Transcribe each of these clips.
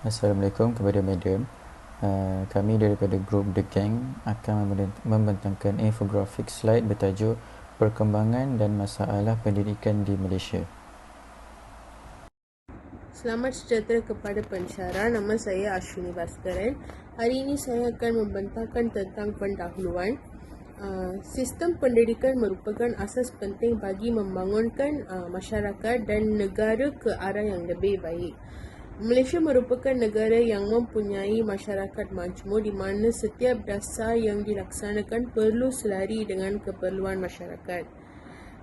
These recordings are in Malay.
Assalamualaikum kepada Madam. Kami daripada grup The Gang akan membentangkan infografik slide bertajuk Perkembangan dan Masalah Pendidikan di Malaysia. Selamat sejahtera kepada pensyarah. Nama saya Ashwini Bhaskaran. Hari ini saya akan membentangkan tentang pendahuluan. Sistem pendidikan merupakan asas penting bagi membangunkan masyarakat dan negara ke arah yang lebih baik. Malaysia merupakan negara yang mempunyai masyarakat majmuk di mana setiap dasar yang dilaksanakan perlu selari dengan keperluan masyarakat.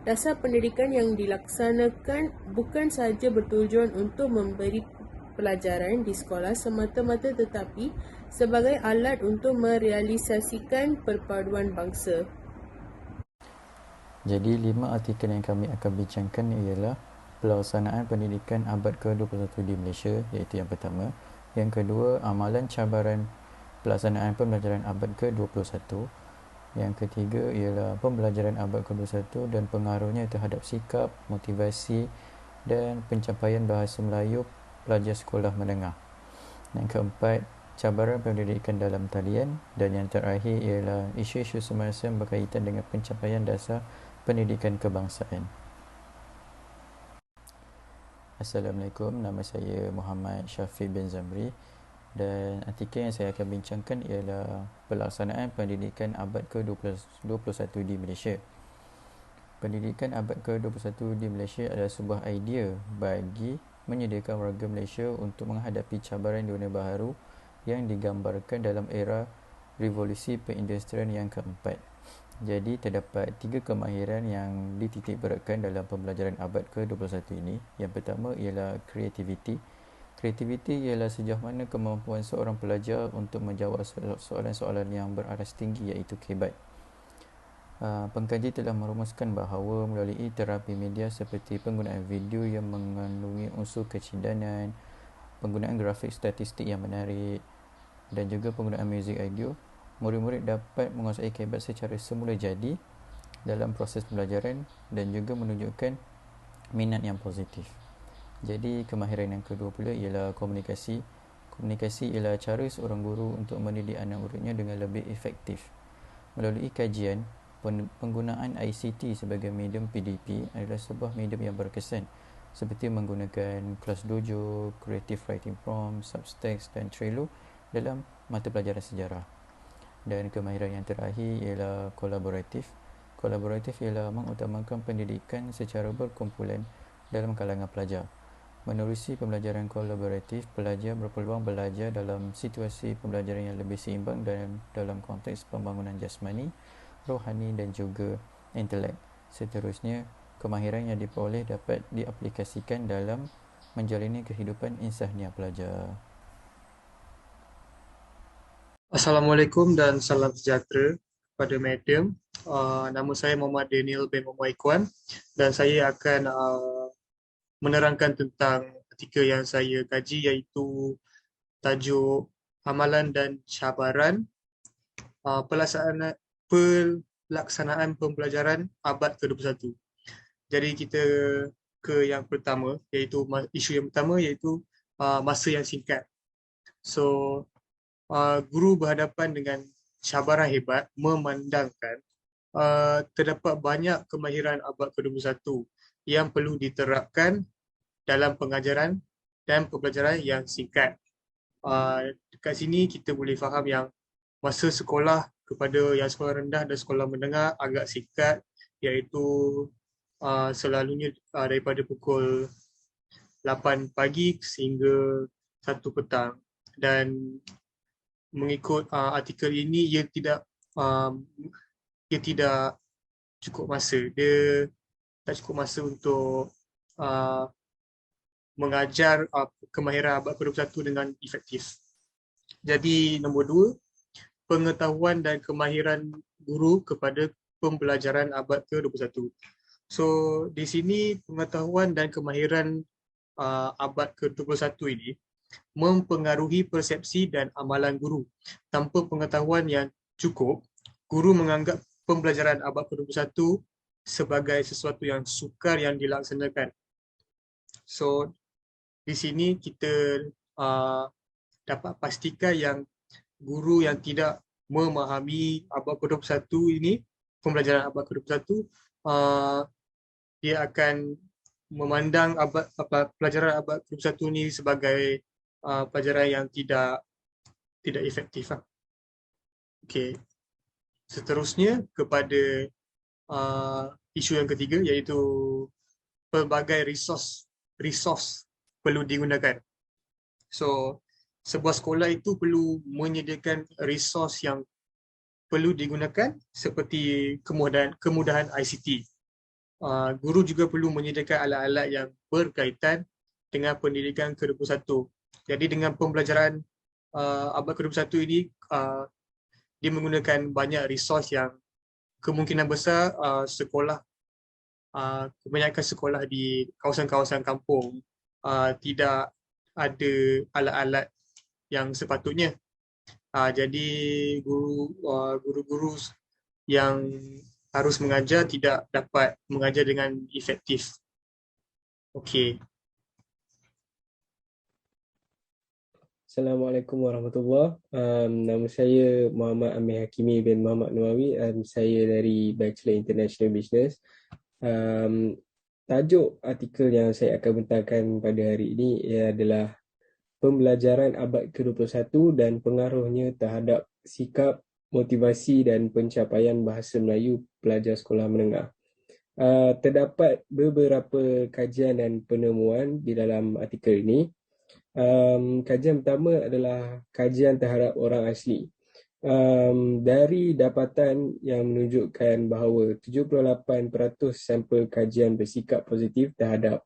Dasar pendidikan yang dilaksanakan bukan sahaja bertujuan untuk memberi pelajaran di sekolah semata-mata tetapi sebagai alat untuk merealisasikan perpaduan bangsa. Jadi 5 artikel yang kami akan bincangkan ialah pelaksanaan pendidikan abad ke-21 di Malaysia, iaitu yang pertama. Yang kedua, amalan cabaran pelaksanaan pembelajaran abad ke-21. Yang ketiga ialah pembelajaran abad ke-21 dan pengaruhnya terhadap sikap, motivasi dan pencapaian bahasa Melayu pelajar sekolah menengah. Yang keempat, cabaran pendidikan dalam talian. Dan yang terakhir ialah isu-isu semasa berkaitan dengan pencapaian dasar pendidikan kebangsaan. Assalamualaikum, nama saya Muhammad Syafiq bin Zamri dan artikel yang saya akan bincangkan ialah pelaksanaan pendidikan abad ke-21 di Malaysia. Pendidikan abad ke-21 di Malaysia adalah sebuah idea bagi menyediakan warga Malaysia untuk menghadapi cabaran dunia baharu yang digambarkan dalam era revolusi perindustrian yang keempat. Jadi terdapat 3 kemahiran yang dititik beratkan dalam pembelajaran abad ke-21 ini. Yang pertama ialah kreativiti. Kreativiti ialah sejauh mana kemampuan seorang pelajar untuk menjawab soalan-soalan yang beraras tinggi iaitu kebat. Pengkaji telah merumuskan bahawa melalui terapi media seperti penggunaan video yang mengandungi unsur kecindanan, penggunaan grafik statistik yang menarik dan juga penggunaan muzik audio, murid-murid dapat menguasai kebat secara semula jadi dalam proses pembelajaran dan juga menunjukkan minat yang positif. Jadi kemahiran yang kedua pula ialah komunikasi. Komunikasi ialah cara seorang guru untuk mendidik anak muridnya dengan lebih efektif. Melalui kajian, penggunaan ICT sebagai medium PDP adalah sebuah medium yang berkesan seperti menggunakan Kelas Dojo, Creative Writing Prompt, Subtext dan Trello dalam mata pelajaran sejarah. Dan kemahiran yang terakhir ialah kolaboratif. Kolaboratif ialah mengutamakan pendidikan secara berkumpulan dalam kalangan pelajar. Menerusi pembelajaran kolaboratif, pelajar berpeluang belajar dalam situasi pembelajaran yang lebih seimbang dan dalam konteks pembangunan jasmani, rohani dan juga intelek. Seterusnya, kemahiran yang diperoleh dapat diaplikasikan dalam menjalani kehidupan insaniah pelajar. Assalamualaikum dan salam sejahtera kepada Madam. Nama saya Muhammad Daniel bin Muhammad Ikhwan dan saya akan menerangkan tentang artikel yang saya kaji iaitu tajuk Amalan dan Cabaran pelaksanaan pembelajaran abad ke-21. Jadi kita ke yang pertama iaitu isu yang pertama iaitu masa yang singkat. So guru berhadapan dengan cabaran hebat memandangkan terdapat banyak kemahiran abad ke-21 yang perlu diterapkan dalam pengajaran dan pembelajaran yang singkat. Dekat sini kita boleh faham yang masa sekolah kepada yang sekolah rendah dan sekolah menengah agak singkat iaitu selalunya daripada pukul 8 pagi sehingga 1 petang dan mengikut artikel ini ia tidak cukup masa. Dia tak cukup masa untuk mengajar kemahiran abad ke-21 dengan efektif. Jadi nombor 2, pengetahuan dan kemahiran guru kepada pembelajaran abad ke-21. So di sini pengetahuan dan kemahiran abad ke-21 ini mempengaruhi persepsi dan amalan guru. Tanpa pengetahuan yang cukup, guru menganggap pembelajaran abad ke-21 sebagai sesuatu yang sukar yang dilaksanakan. So, di sini kita dapat pastikan yang guru yang tidak memahami abad ke-21 ini, pembelajaran abad ke-21, dia akan memandang pelajaran abad ke-21 ini sebagai pelajaran yang tidak efektif. Okey. Seterusnya kepada isu yang ketiga, iaitu pelbagai resource perlu digunakan. So, sebuah sekolah itu perlu menyediakan resource yang perlu digunakan seperti kemudahan ICT. Guru juga perlu menyediakan alat-alat yang berkaitan dengan pendidikan ke-21. Jadi dengan pembelajaran abad ke-21 ini, dia menggunakan banyak resource yang kemungkinan besar kebanyakan sekolah di kawasan-kawasan kampung tidak ada alat-alat yang sepatutnya. Jadi guru-guru yang harus mengajar tidak dapat mengajar dengan efektif. Okey. Assalamualaikum warahmatullahi wabarakatuh. Nama saya Muhammad Amir Hakimi bin Muhammad Nuawi. Saya dari Bachelor International Business. Tajuk artikel yang saya akan bentangkan pada hari ini adalah pembelajaran abad ke-21 dan pengaruhnya terhadap sikap, motivasi dan pencapaian bahasa Melayu pelajar sekolah menengah. Terdapat beberapa kajian dan penemuan di dalam artikel ini. Kajian pertama adalah kajian terhadap orang asli. Dari dapatan yang menunjukkan bahawa 78% sampel kajian bersikap positif terhadap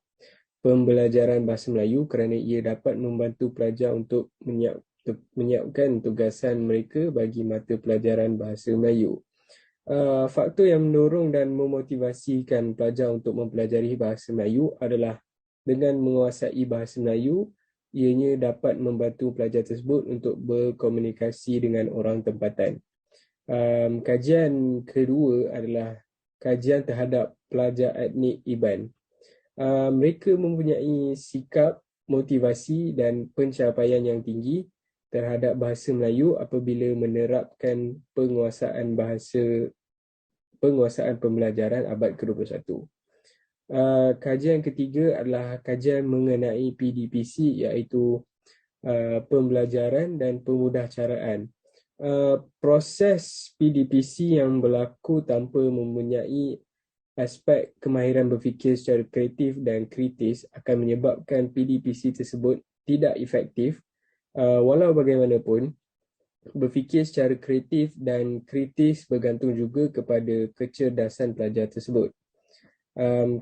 pembelajaran bahasa Melayu kerana ia dapat membantu pelajar untuk menyiapkan tugasan mereka bagi mata pelajaran bahasa Melayu. Faktor yang mendorong dan memotivasikan pelajar untuk mempelajari bahasa Melayu adalah dengan menguasai bahasa Melayu, ianya dapat membantu pelajar tersebut untuk berkomunikasi dengan orang tempatan. Kajian kedua adalah kajian terhadap pelajar etnik Iban. Mereka mempunyai sikap, motivasi dan pencapaian yang tinggi terhadap bahasa Melayu apabila menerapkan penguasaan pembelajaran abad ke-21. Kajian ketiga adalah kajian mengenai PDPC, iaitu pembelajaran dan pemudahcaraan. Proses PDPC yang berlaku tanpa mempunyai aspek kemahiran berfikir secara kreatif dan kritis akan menyebabkan PDPC tersebut tidak efektif. Walau bagaimanapun, berfikir secara kreatif dan kritis bergantung juga kepada kecerdasan pelajar tersebut.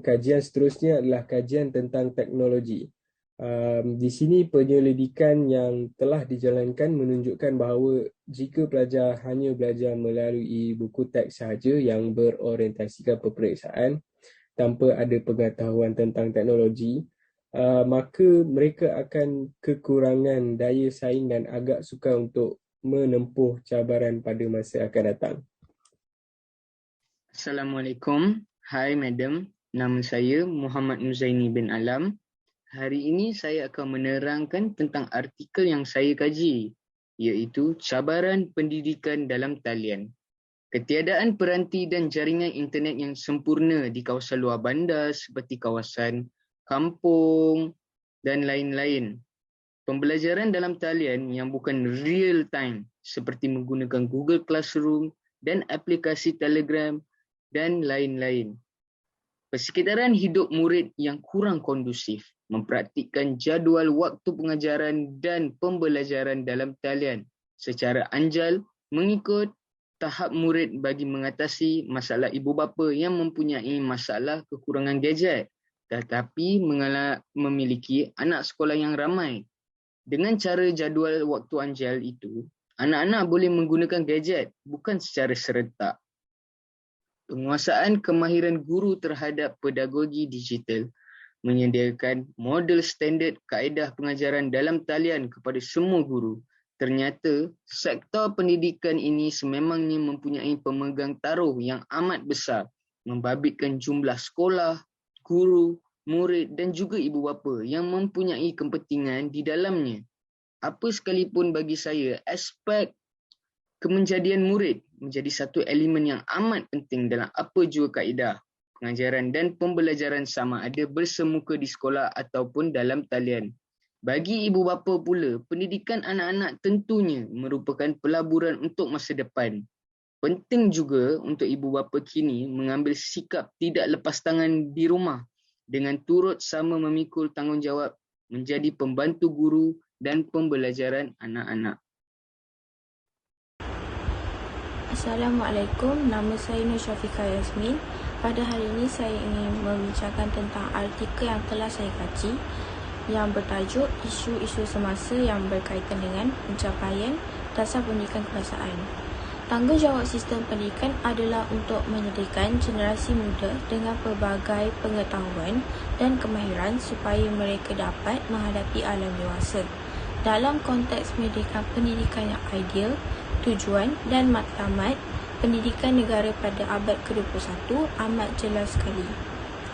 Kajian seterusnya adalah kajian tentang teknologi. Di sini penyelidikan yang telah dijalankan menunjukkan bahawa jika pelajar hanya belajar melalui buku teks sahaja yang berorientasikan peperiksaan tanpa ada pengetahuan tentang teknologi, maka mereka akan kekurangan daya saing dan agak sukar untuk menempuh cabaran pada masa akan datang. Assalamualaikum. Hai Madam, nama saya Muhammad Nuzaini bin Alam. Hari ini saya akan menerangkan tentang artikel yang saya kaji, iaitu cabaran pendidikan dalam talian. Ketiadaan peranti dan jaringan internet yang sempurna di kawasan luar bandar seperti kawasan kampung dan lain-lain. Pembelajaran dalam talian yang bukan real time seperti menggunakan Google Classroom dan aplikasi Telegram dan lain-lain. Persekitaran hidup murid yang kurang kondusif, mempraktikkan jadual waktu pengajaran dan pembelajaran dalam talian secara anjal mengikut tahap murid bagi mengatasi masalah ibu bapa yang mempunyai masalah kekurangan gadget tetapi memiliki anak sekolah yang ramai. Dengan cara jadual waktu anjal itu, anak-anak boleh menggunakan gadget bukan secara serentak. Penguasaan kemahiran guru terhadap pedagogi digital menyediakan model standard kaedah pengajaran dalam talian kepada semua guru. Ternyata, sektor pendidikan ini sememangnya mempunyai pemegang taruh yang amat besar, membabitkan jumlah sekolah, guru, murid dan juga ibu bapa yang mempunyai kepentingan di dalamnya. Apa sekalipun bagi saya, aspek kemenjadian murid menjadi satu elemen yang amat penting dalam apa jua kaedah pengajaran dan pembelajaran sama ada bersemuka di sekolah ataupun dalam talian. Bagi ibu bapa pula, pendidikan anak-anak tentunya merupakan pelaburan untuk masa depan. Penting juga untuk ibu bapa kini mengambil sikap tidak lepas tangan di rumah dengan turut sama memikul tanggungjawab menjadi pembantu guru dan pembelajaran anak-anak. Assalamualaikum, nama saya Nur Syafiqah Yasmin. Pada hari ini saya ingin membincangkan tentang artikel yang telah saya kaji yang bertajuk isu-isu semasa yang berkaitan dengan pencapaian dasar pendidikan kebangsaan. Tanggungjawab sistem pendidikan adalah untuk menyediakan generasi muda dengan pelbagai pengetahuan dan kemahiran supaya mereka dapat menghadapi alam dewasa. Dalam konteks pendidikan yang ideal, tujuan dan matlamat pendidikan negara pada abad ke-21 amat jelas sekali.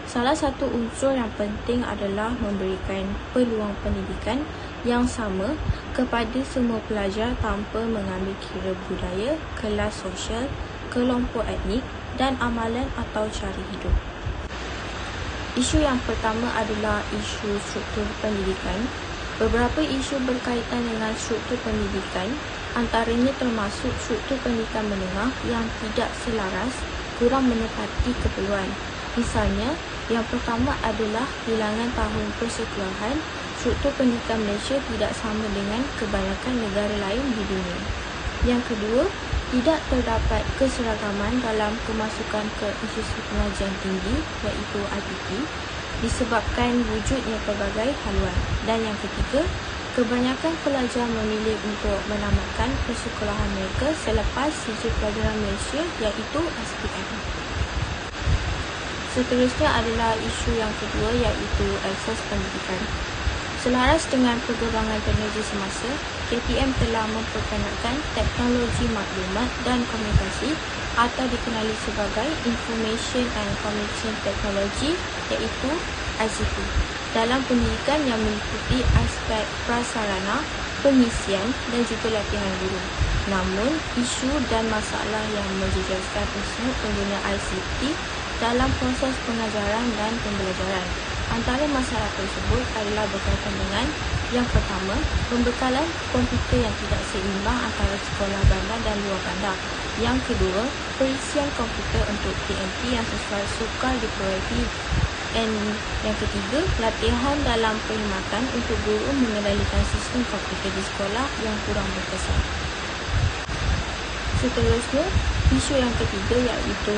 Salah satu unsur yang penting adalah memberikan peluang pendidikan yang sama kepada semua pelajar tanpa mengambil kira budaya, kelas sosial, kelompok etnik dan amalan atau cara hidup. Isu yang pertama adalah isu struktur pendidikan. Beberapa isu berkaitan dengan struktur pendidikan, antaranya termasuk struktur pendidikan menengah yang tidak selaras, kurang menepati keperluan. Misalnya, yang pertama adalah bilangan tahun persekolahan. Struktur pendidikan Malaysia tidak sama dengan kebanyakan negara lain di dunia. Yang kedua, tidak terdapat keseragaman dalam kemasukan ke institusi pengajian tinggi iaitu IPT disebabkan wujudnya pelbagai haluan. Dan yang ketiga, kebanyakan pelajar memilih untuk menamatkan persekolahan mereka selepas sijil pelajaran Malaysia iaitu SPM. Seterusnya adalah isu yang kedua iaitu akses pendidikan. Selaras dengan perkembangan teknologi semasa, KPM telah memperkenalkan teknologi maklumat dan komunikasi atau dikenali sebagai Information and Communication Technology iaitu ICT dalam pendidikan yang meliputi aspek prasarana, pengisian dan juga latihan guru. Namun, isu dan masalah yang menjejaskan usaha pengguna ICT dalam proses pengajaran dan pembelajaran. Antara masalah tersebut adalah berkaitan dengan yang pertama, pembekalan komputer yang tidak seimbang antara sekolah bandar dan luar bandar. Yang kedua, perisian komputer untuk TNT yang sesuai sukar diperoleh. Dan yang ketiga, latihan dalam perkhidmatan untuk guru mengendalikan sistem komputer di sekolah yang kurang berkesan. Seterusnya, isu yang ketiga iaitu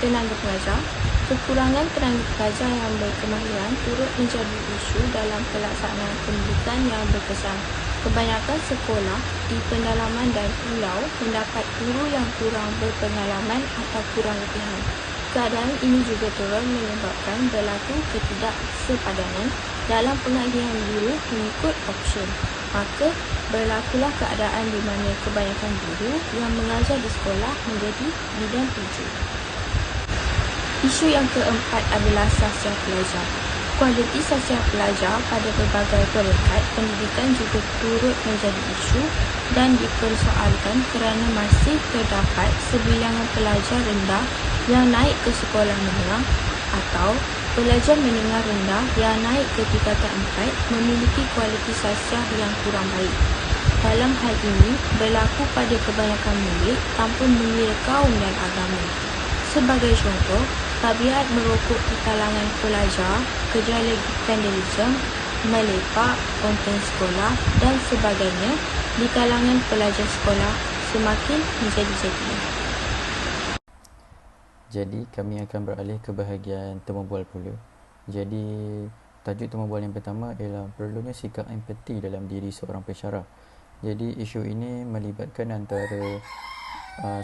tenaga pengajar. Kekurangan tenaga pengajar yang berkemahiran turut menjadi isu dalam pelaksanaan pendidikan yang berkesan. Kebanyakan sekolah di pendalaman dan pulau mendapat guru yang kurang berpengalaman atau kurang latihan. Keadaan ini juga turut menyebabkan berlaku ketidaksepadanan dalam pengalihan guru mengikut option. Maka, berlakulah keadaan di mana kebanyakan guru yang mengajar di sekolah menjadi bidang tuju. Isu yang keempat adalah sasiar pelajar. Kualiti sasiar pelajar pada berbagai peringkat pendidikan juga turut menjadi isu dan dipersoalkan kerana masih terdapat sebilangan pelajar rendah yang naik ke sekolah menengah atau pelajar menengah rendah yang naik ke tingkatan 4 memiliki kualiti sasiar yang kurang baik. Dalam hal ini berlaku pada kebanyakan murid tanpa mengira kaum dan agama. Sebagai contoh, tabiat merokok di kalangan pelajar, gejala vandalism, melepak, konten sekolah dan sebagainya di kalangan pelajar sekolah semakin menjadi-jadi. Jadi, kami akan beralih ke bahagian temu bual pula. Jadi, tajuk temu bual yang pertama ialah perlunya sikap empati dalam diri seorang pensyarah. Jadi, isu ini melibatkan antara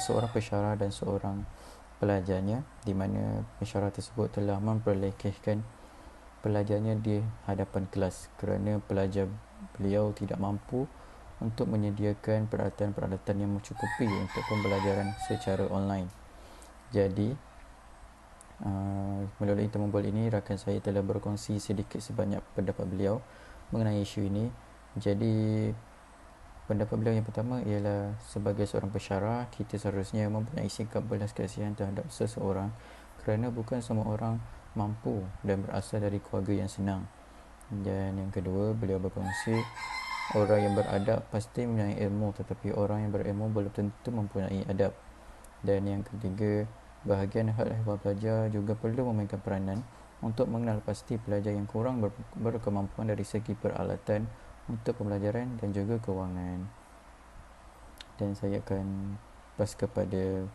seorang pensyarah dan seorang pelajarnya, di mana pensyarah tersebut telah memperlekehkan pelajarnya di hadapan kelas kerana pelajar beliau tidak mampu untuk menyediakan peralatan-peralatan yang mencukupi untuk pembelajaran secara online. Jadi, melalui temu bual ini, rakan saya telah berkongsi sedikit sebanyak pendapat beliau mengenai isu ini. Jadi, Pendapat beliau yang pertama ialah sebagai seorang pensyarah, kita seharusnya mempunyai sikap belas kasihan terhadap seseorang kerana bukan semua orang mampu dan berasal dari keluarga yang senang. Dan yang kedua, beliau berkongsi orang yang beradab pasti mempunyai ilmu, tetapi orang yang berilmu belum tentu mempunyai adab. Dan yang ketiga, bahagian hal ehwal pelajar juga perlu memainkan peranan untuk mengenal pasti pelajar yang kurang berkemampuan dari segi peralatan untuk pembelajaran dan juga kewangan. Dan saya akan pas kepada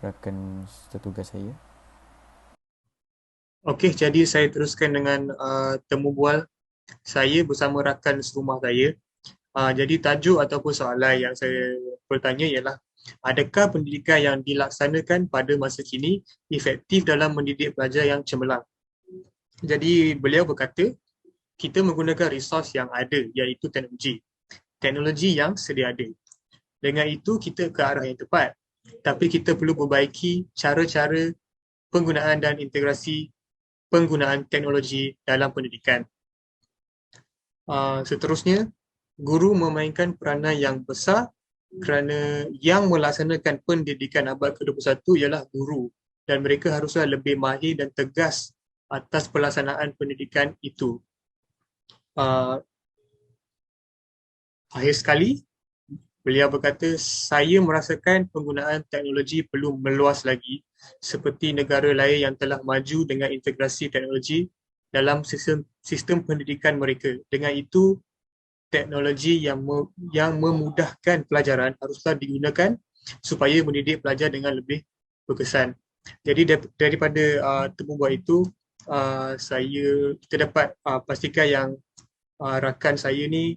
rakan setugas saya. Okey, jadi saya teruskan dengan temu bual saya bersama rakan serumah saya. Jadi tajuk ataupun soalan yang saya bertanya ialah, adakah pendidikan yang dilaksanakan pada masa kini efektif dalam mendidik pelajar yang cemerlang? Jadi beliau berkata, kita menggunakan resource yang ada, iaitu teknologi yang sedia ada. Dengan itu kita ke arah yang tepat, tapi kita perlu perbaiki cara-cara penggunaan dan integrasi penggunaan teknologi dalam pendidikan. Seterusnya, guru memainkan peranan yang besar kerana yang melaksanakan pendidikan abad ke-21 ialah guru, dan mereka haruslah lebih mahir dan tegas atas pelaksanaan pendidikan itu. Akhir sekali, beliau berkata, saya merasakan penggunaan teknologi perlu meluas lagi seperti negara lain yang telah maju dengan integrasi teknologi dalam sistem pendidikan mereka. Dengan itu, teknologi yang memudahkan pelajaran haruslah digunakan supaya mendidik pelajar dengan lebih berkesan. Jadi daripada temu bual itu, kita dapat pastikan yang rakan saya ni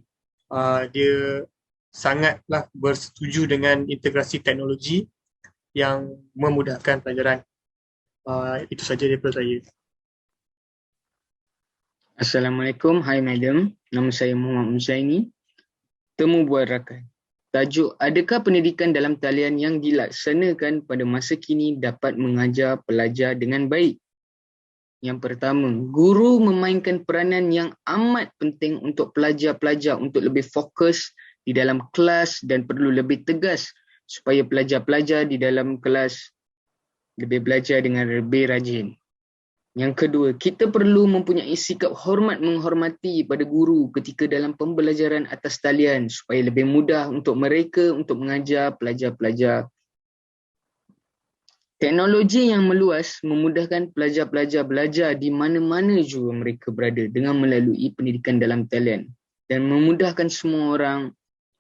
dia sangatlah bersetuju dengan integrasi teknologi yang memudahkan pelajaran. Itu saja daripada saya. Assalamualaikum, hai madam. Nama saya Muhammad Muzaini. Temu bual rakan. Tajuk, adakah pendidikan dalam talian yang dilaksanakan pada masa kini dapat mengajar pelajar dengan baik? Yang pertama, guru memainkan peranan yang amat penting untuk pelajar-pelajar untuk lebih fokus di dalam kelas dan perlu lebih tegas supaya pelajar-pelajar di dalam kelas lebih belajar dengan lebih rajin. Yang kedua, kita perlu mempunyai sikap hormat menghormati pada guru ketika dalam pembelajaran atas talian supaya lebih mudah untuk mereka untuk mengajar pelajar-pelajar. Teknologi yang meluas memudahkan pelajar-pelajar belajar di mana-mana juga mereka berada dengan melalui pendidikan dalam talian dan memudahkan semua orang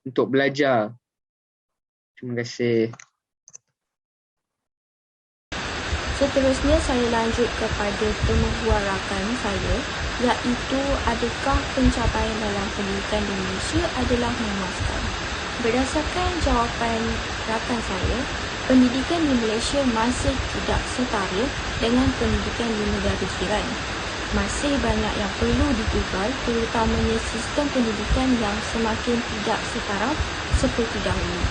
untuk belajar. Terima kasih. Seterusnya saya lanjut kepada temu bual rakan saya, iaitu adakah pencapaian dalam pendidikan di Malaysia adalah memuaskan. Berdasarkan jawapan rakan saya, pendidikan di Malaysia masih tidak setara dengan pendidikan di negara jiran. Masih banyak yang perlu diubah, terutamanya sistem pendidikan yang semakin tidak setaraf seperti dahulu.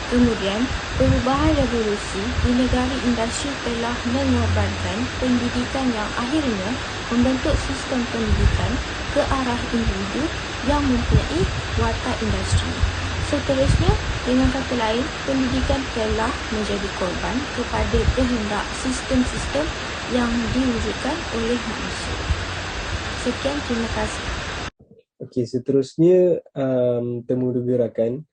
Kemudian, perubahan revolusi di negara industri telah mengorbankan pendidikan yang akhirnya membentuk sistem pendidikan ke arah individu yang mempunyai watak industri. Seterusnya, dengan kata lain, pendidikan telah menjadi korban kepada kehendak sistem-sistem yang diwujudkan oleh manusia. Sekian, terima kasih. Okey, seterusnya temu dua rakan.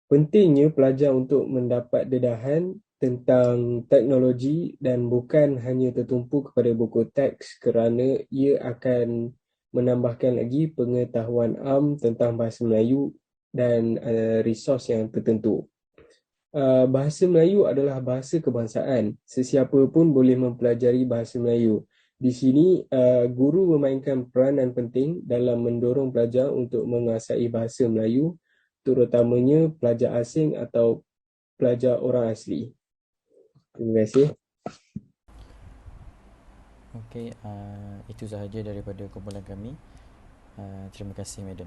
Pentingnya pelajar untuk mendapat dedahan tentang teknologi dan bukan hanya tertumpu kepada buku teks kerana ia akan menambahkan lagi pengetahuan am tentang bahasa Melayu dan resource yang tertentu. Bahasa Melayu adalah bahasa kebangsaan. Sesiapa pun boleh mempelajari bahasa Melayu. Di sini, guru memainkan peranan penting dalam mendorong pelajar untuk menguasai bahasa Melayu, terutamanya pelajar asing atau pelajar orang asli. Terima kasih. Okey, itu sahaja daripada kumpulan kami. Terima kasih, madam.